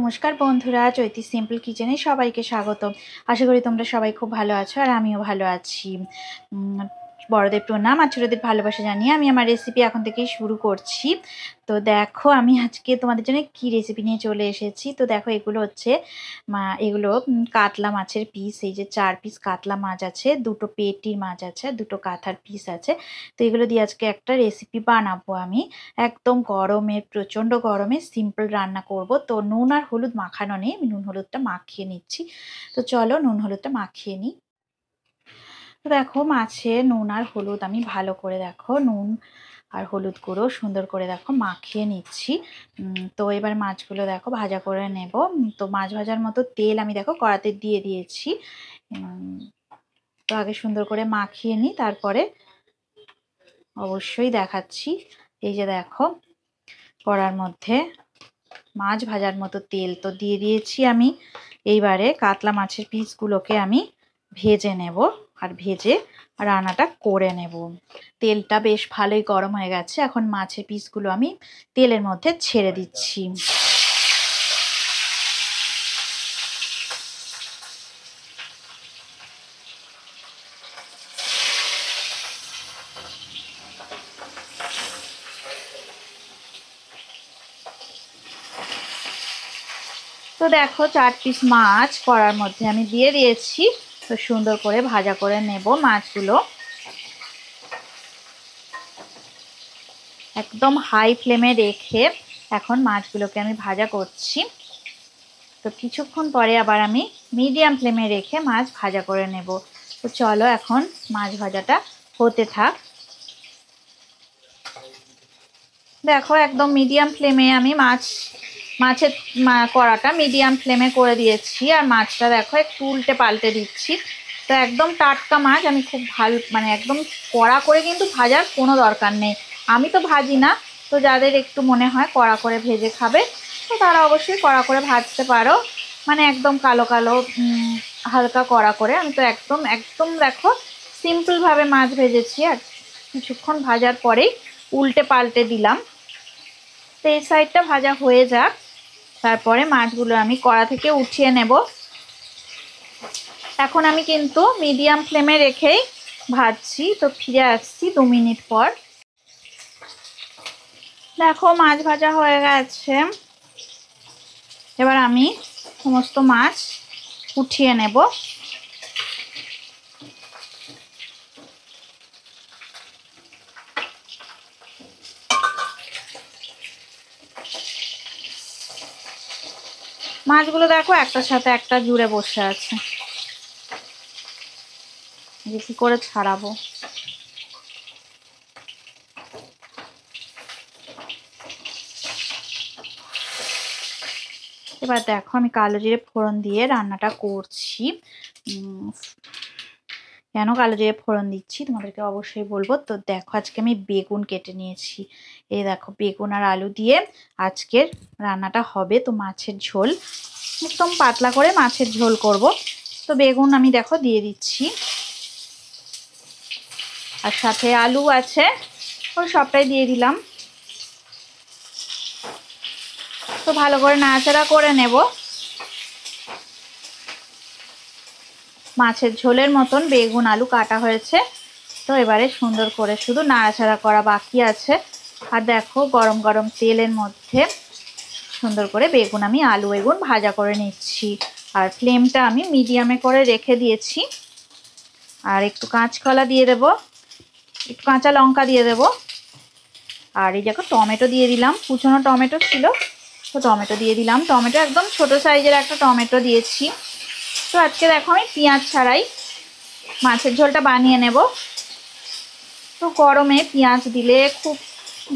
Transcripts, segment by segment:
নমস্কার বন্ধুরা, চৈতি সিম্পল কিচেনে সবাইকে স্বাগত। আশা করি তোমরা সবাই খুব ভালো আছো আর আমিও ভালো আছি। বড়দের প্রণাম আর ছোটদের ভালোবাসা জানিয়ে আমি আমার রেসিপি এখন থেকেই শুরু করছি। তো দেখো আমি আজকে তোমাদের জন্য কি রেসিপি নিয়ে চলে এসেছি। তো দেখো এগুলো হচ্ছে এগুলো কাতলা মাছের পিস। এই যে 4 পিস কাতলা মাছ আছে, 2টো পেটির মাছ আছে, 2টো কাঁথার পিস আছে। তো এগুলো দিয়ে আজকে একটা রেসিপি বানাবো আমি। একদম গরমে, প্রচণ্ড গরমে সিম্পল রান্না করব। তো নুন আর হলুদ মাখানো নেই, আমি নুন হলুদটা মাখিয়ে নিচ্ছি। তো চলো নুন হলুদটা মাখিয়ে নিই। তো দেখো মাছে নুন আর হলুদ আমি ভালো করে দেখো নুন আর হলুদ গুঁড়ো সুন্দর করে দেখো মাখিয়ে নিচ্ছি। তো এবার মাছগুলো দেখো ভাজা করে নেব। তো মাছ ভাজার মতো তেল আমি দেখো কড়াতে দিয়ে দিয়েছি। তো আগে সুন্দর করে মাখিয়ে নিই, তারপরে অবশ্যই দেখাচ্ছি। এই যে দেখো কড়ার মধ্যে মাছ ভাজার মতো তেল তো দিয়ে দিয়েছি আমি। এইবারে কাতলা মাছের পিসগুলোকে আমি ভেজে নেব আর ভেজে রান্নাটা করে নেব। তেলটা বেশ ভালোই গরম হয়ে গেছে, এখন মাছের পিসগুলো আমি তেলের মধ্যে ছেড়ে দিচ্ছি। তো দেখো 4 পিস মাছ কড়ার মধ্যে আমি দিয়ে দিয়েছি। তো সুন্দর করে ভাজা করে নেব মাছগুলো। একদম হাই ফ্লেমে রেখে এখন মাছগুলোকে আমি ভাজা করছি। তো কিছুক্ষণ পরে আবার আমি মিডিয়াম ফ্লেমে রেখে মাছ ভাজা করে নেব। তো চলো এখন মাছ ভাজাটা হতে থাক। দেখো একদম মিডিয়াম ফ্লেমে আমি মাছের কড়াটা মিডিয়াম ফ্লেমে করে দিয়েছি আর মাছটা দেখো একটু উল্টে পাল্টে দিচ্ছি। তো একদম টাটকা মাছ, আমি খুব ভালো একদম কড়া করে কিন্তু ভাজার কোনো দরকার নেই। আমি তো ভাজি না, তো যাদের একটু মনে হয় কড়া করে ভেজে খাবে তো তারা অবশ্যই কড়া করে ভাজতে পারো। একদম কালো কালো হালকা কড়া করে। আমি তো একদম একদম দেখো সিম্পলভাবে মাছ ভেজেছি আর কিছুক্ষণ ভাজার পরেই উল্টে পাল্টে দিলাম। তো এই সাইডটা ভাজা হয়ে যাক, তারপরে মাছগুলো আমি কড়া থেকে উঠিয়ে নেব। এখন আমি কিন্তু মিডিয়াম ফ্লেমে রেখেই ভাজছি। তো ফিরে আসছি 2 মিনিট পর। দেখো মাছ ভাজা হয়ে গেছে, এবার আমি সমস্ত মাছ উঠিয়ে নেব। মাছগুলো দেখো একটার সাথে একটা জুড়ে বসে আছে, কি করে ছাড়াবো। এবার দেখো আমি কালো জিরে ফোড়ন দিয়ে রান্নাটা করছি। কেন কালো জিরে ফোড়ন দিচ্ছি তোমাদেরকে অবশ্যই বলবো। তো দেখো আজকে আমি বেগুন কেটে নিয়েছি। এই দেখো বেগুন আর আলু দিয়ে আজকের রান্নাটা হবে। তো মাছের ঝোল, একদম পাতলা করে মাছের ঝোল করব। তো বেগুন আমি দেখো দিয়ে দিচ্ছি আর সাথে আলু আছে, ও সবটাই দিয়ে দিলাম। তো ভালো করে নাড়াচাড়া করে নেব। মাছের ঝোলের মতন বেগুন আলু কাটা হয়েছে। তো এবারে সুন্দর করে শুধু নাড়াচাড়া করা বাকি আছে। আর দেখো গরম গরম তেলের মধ্যে সুন্দর করে বেগুন আমি আলু বেগুন ভাজা করে নিচ্ছি। আর ফ্লেমটা আমি মিডিয়ামে করে রেখে দিয়েছি। আর একটু কাঁচকলা দিয়ে দেব, একটু কাঁচা লঙ্কা দিয়ে দেব। আর এই দেখো টমেটো দিয়ে দিলাম, কুচনো টমেটো ছিল তো টমেটো দিয়ে দিলাম। টমেটো একদম ছোট সাইজের একটা টমেটো দিয়েছি। তো আজকে দেখো আমি পেঁয়াজ ছাড়াই মাছের ঝোলটা বানিয়ে নেব। তো গরমে পেঁয়াজ দিলে খুব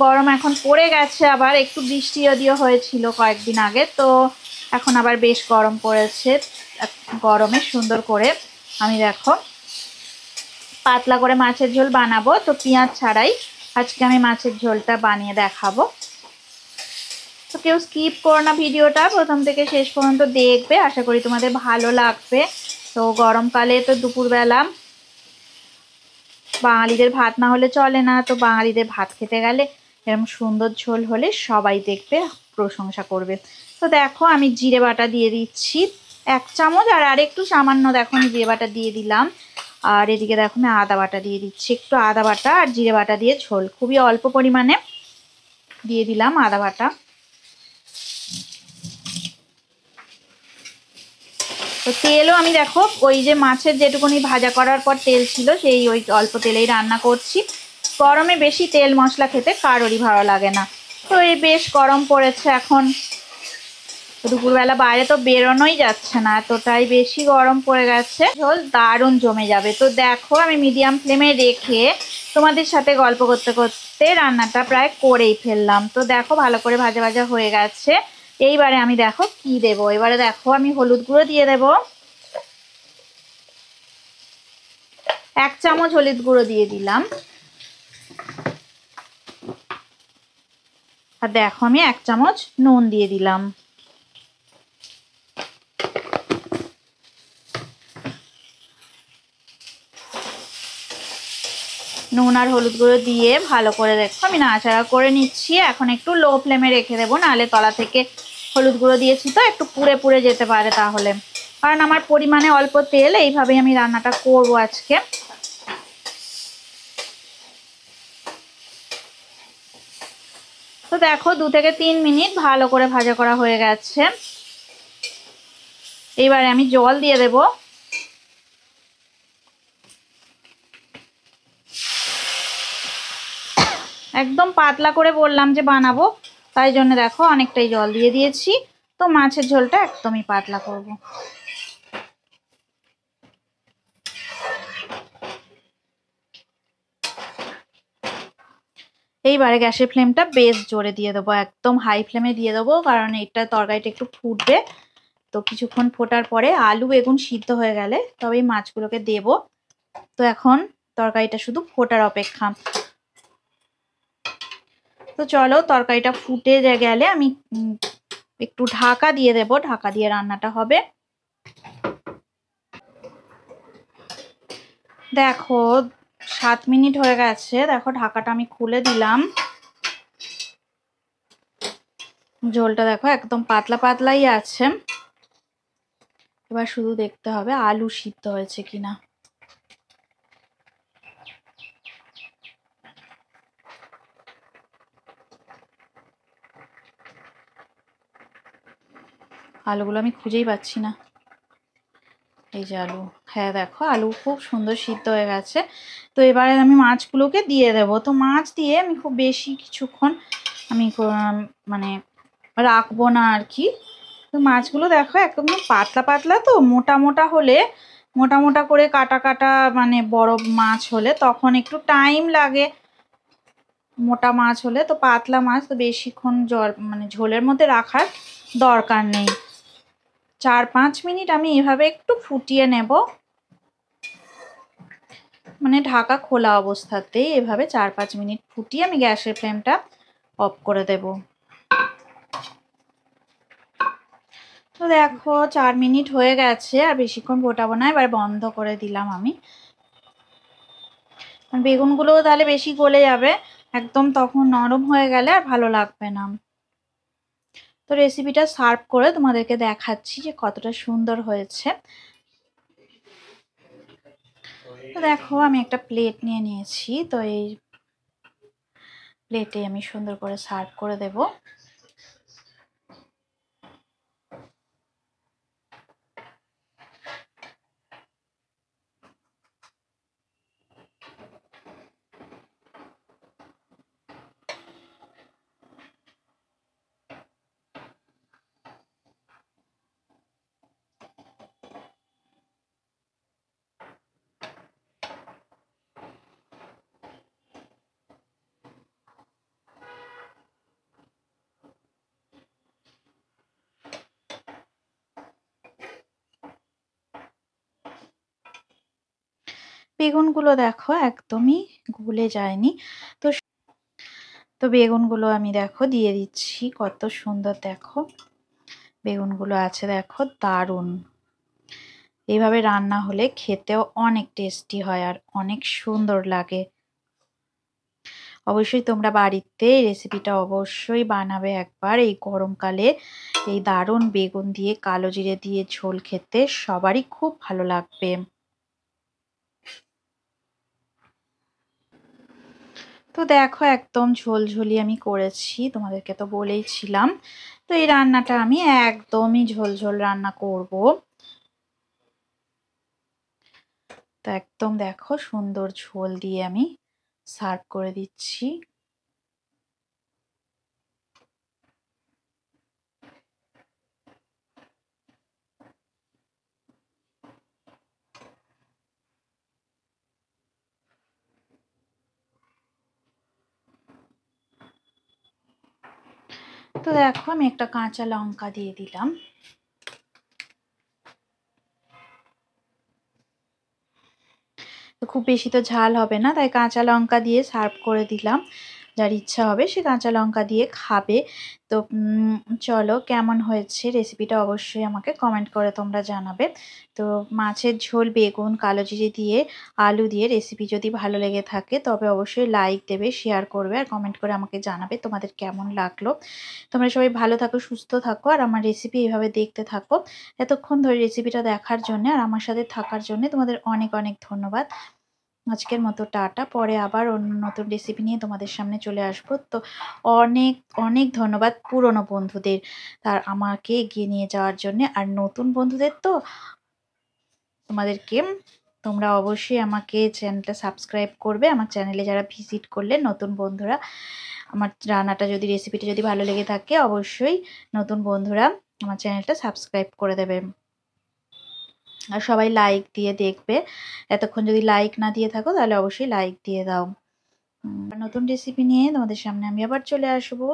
গরম এখন পড়ে গেছে, আবার একটু বৃষ্টি যদিও হয়েছিল কয়েকদিন আগে, তো এখন আবার বেশ গরম পড়েছে। গরমে সুন্দর করে আমি দেখো পাতলা করে মাছের ঝোল বানাবো। তো পেঁয়াজ ছাড়াই আজকে আমি মাছের ঝোলটা বানিয়ে দেখাবো। তো কেউ স্কিপ করো না, ভিডিওটা প্রথম থেকে শেষ পর্যন্ত দেখবে, আশা করি তোমাদের ভালো লাগবে। তো গরমকালে তো দুপুরবেলা বাঙালিদের ভাত না হলে চলে না। তো বাঙালিদের ভাত খেতে গেলে এরকম সুন্দর ঝোল হলে সবাই দেখবে প্রশংসা করবে। তো দেখো আমি জিরে বাটা দিয়ে দিচ্ছি 1 চামচ, আর আরেকটু সামান্য দেখো আমি জিরে বাটা দিয়ে দিলাম। আর এদিকে দেখো আমি আদা বাটা দিয়ে দিচ্ছি, একটু আদা বাটা আর জিরে বাটা দিয়ে ঝোল, খুবই অল্প পরিমাণে দিয়ে দিলাম আদা বাটা। তো তেলও আমি দেখো ওই যে মাছের যেটুকুনি ভাজা করার পর তেল ছিল সেই ওই অল্প তেলেই রান্না করছি। গরমে বেশি তেল মশলা খেতে কারোরই ভালো লাগে না। তো এই বেশ গরম পড়েছে এখন, দুপুরবেলা বাইরে তো বেরোনোই যাচ্ছে না, এতটাই বেশি গরম পড়ে গেছে। ঝোল দারুণ জমে যাবে। তো দেখো আমি মিডিয়াম ফ্লেমে রেখে তোমাদের সাথে গল্প করতে করতে রান্নাটা প্রায় করেই ফেললাম। তো দেখো ভালো করে ভাজা ভাজা হয়ে গেছে। এইবারে আমি দেখো কি দেবো, এবারে দেখো আমি হলুদ গুঁড়ো দিয়ে দেবো, 1 চামচ হলুদ গুঁড়ো দিয়ে দিলাম। আর দেখো আমি 1 চামচ নুন দিয়ে দিলাম। নুন আর হলুদ গুঁড়ো দিয়ে ভালো করে দেখো আমি নাড়াচাড়া করে নিচ্ছি। এখন একটু লো ফ্লেমে রেখে দেবো, নাহলে তলা থেকে হলুদ গুঁড়ো দিয়েছি তো একটু পুড়ে পুড়ে যেতে পারে তাহলে, কারণ আমার পরিমাণে অল্প তেল, এইভাবেই আমি রান্নাটা করব আজকে। তো দেখো 2 থেকে 3 মিনিট ভালো করে ভাজা করা হয়ে গেছে। এবারে আমি জল দিয়ে দেব। একদম পাতলা করে বললাম যে বানাবো, তাই জন্য দেখো অনেকটাই জল দিয়ে দিয়েছি। তো মাছের ঝোলটা একদমই পাতলা করব। এইবারে গ্যাসের ফ্লেমটা বেশ জোরে দিয়ে দেবো, একদম হাই ফ্লেমে দিয়ে দেবো, কারণ এটা তরকারিটা একটু ফুটবে। তো কিছুক্ষণ ফোটার পরে আলু বেগুন সিদ্ধ হয়ে গেলে তবেই মাছগুলোকে দেব। তো এখন তরকারিটা শুধু ফোটার অপেক্ষা। তো চলো তরকারিটা ফুটে গেলে আমি একটু ঢাকা দিয়ে দেব, ঢাকা দিয়ে রান্নাটা হবে। দেখো 7 মিনিট হয়ে গেছে, দেখো ঢাকাটা আমি খুলে দিলাম। ঝোলটা দেখো একদম পাতলা পাতলাই আছে। এবার শুধু দেখতে হবে আলু সিদ্ধ হয়েছে কিনা। আলুগুলো আমি খুঁজেই পাচ্ছি না। এই যে আলু, হ্যাঁ দেখো আলু খুব সুন্দর সিদ্ধ হয়ে গেছে। তো এবারে আমি মাছগুলোকে দিয়ে দেব। তো মাছ দিয়ে আমি খুব বেশি কিছুক্ষণ আমি মানে রাখবো না আর কি। তো মাছগুলো দেখো একদম পাতলা পাতলা, তো মোটা মোটা হলে, মোটা মোটা করে কাটা কাটা মানে বড় মাছ হলে তখন একটু টাইম লাগে। মোটা মাছ হলে, তো পাতলা মাছ তো বেশিক্ষণ জল মানে ঝোলের মধ্যে রাখার দরকার নেই। 4-5 মিনিট আমি এভাবে একটু ফুটিয়ে নেব, মানে ঢাকা খোলা অবস্থাতেই এভাবে 4-5 মিনিট ফুটিয়ে আমি গ্যাসের ফ্লেমটা অফ করে দেব। তো দেখো 4 মিনিট হয়ে গেছে, আর বেশিক্ষণ ফোটাবো না, এবার বন্ধ করে দিলাম আমি। বেগুনগুলোও তাহলে বেশি গলে যাবে, একদম তখন নরম হয়ে গেলে আর ভালো লাগবে না। তো রেসিপিটা সার্ভ করে তোমাদেরকে দেখাচ্ছি যে কতটা সুন্দর হয়েছে। তো দেখো আমি একটা প্লেট নিয়ে নিয়েছি, তো এই প্লেটে আমি সুন্দর করে সার্ভ করে দেব। বেগুনগুলো দেখো একদমই গলে যায়নি। তো তো বেগুনগুলো আমি দেখো দিয়ে দিচ্ছি, কত সুন্দর দেখো বেগুনগুলো আছে, দেখো দারুণ। এইভাবে রান্না হলে খেতেও অনেক টেস্টি হয় আর অনেক সুন্দর লাগে। অবশ্যই তোমরা বাড়িতে এই রেসিপিটা অবশ্যই বানাবে একবার। এই গরমকালে এই দারুণ বেগুন দিয়ে কালো জিরে দিয়ে ঝোল খেতে সবারই খুব ভালো লাগবে। তো দেখো একদম ঝোলঝোলি আমি করেছি, তোমাদেরকে তো বলেইছিলাম। তো এই রান্নাটা আমি একদমই ঝোলঝোল রান্না করব। তো একদম দেখো সুন্দর ঝোল দিয়ে আমি সার্ভ করে দিচ্ছি। তো দেখো আমি একটা কাঁচা লঙ্কা দিয়ে দিলাম। তো খুব বেশি তো ঝাল হবে না, তাই কাঁচা লঙ্কা দিয়ে সার্ভ করে দিলাম। যার ইচ্ছা হবে সে কাঁচা লঙ্কা দিয়ে খাবে। তো চলো কেমন হয়েছে রেসিপিটা অবশ্যই আমাকে কমেন্ট করে তোমরা জানাবে। তো মাছের ঝোল বেগুন কালো জিরে দিয়ে আলু দিয়ে রেসিপি যদি ভালো লেগে থাকে তবে অবশ্যই লাইক দেবে, শেয়ার করবে আর কমেন্ট করে আমাকে জানাবে তোমাদের কেমন লাগলো। তোমরা সবাই ভালো থাকো, সুস্থ থাকো আর আমার রেসিপি এইভাবে দেখতে থাকো। এতক্ষণ ধরে রেসিপিটা দেখার জন্য আর আমার সাথে থাকার জন্য তোমাদের অনেক অনেক ধন্যবাদ। আজকের মতো টাটা, পরে আবার অন্য নতুন রেসিপি নিয়ে তোমাদের সামনে চলে আসবো। তো অনেক অনেক ধন্যবাদ পুরনো বন্ধুদের তার আমাকে এগিয়ে নিয়ে যাওয়ার জন্য, আর নতুন বন্ধুদের তো তোমাদেরকে তোমরা অবশ্যই আমাকে চ্যানেলটা সাবস্ক্রাইব করবে। আমার চ্যানেলে যারা ভিজিট করলে নতুন বন্ধুরা, আমার রান্নাটা যদি রেসিপিটা যদি ভালো লেগে থাকে অবশ্যই নতুন বন্ধুরা আমার চ্যানেলটা সাবস্ক্রাইব করে দেবে আর সবাই লাইক দিয়ে দেখবে। এতক্ষণ যদি লাইক না দিয়ে থাকো তাহলে অবশ্যই লাইক দিয়ে দাও। নতুন রেসিপি নিয়ে তোমাদের সামনে আমি আবার চলে আসবো।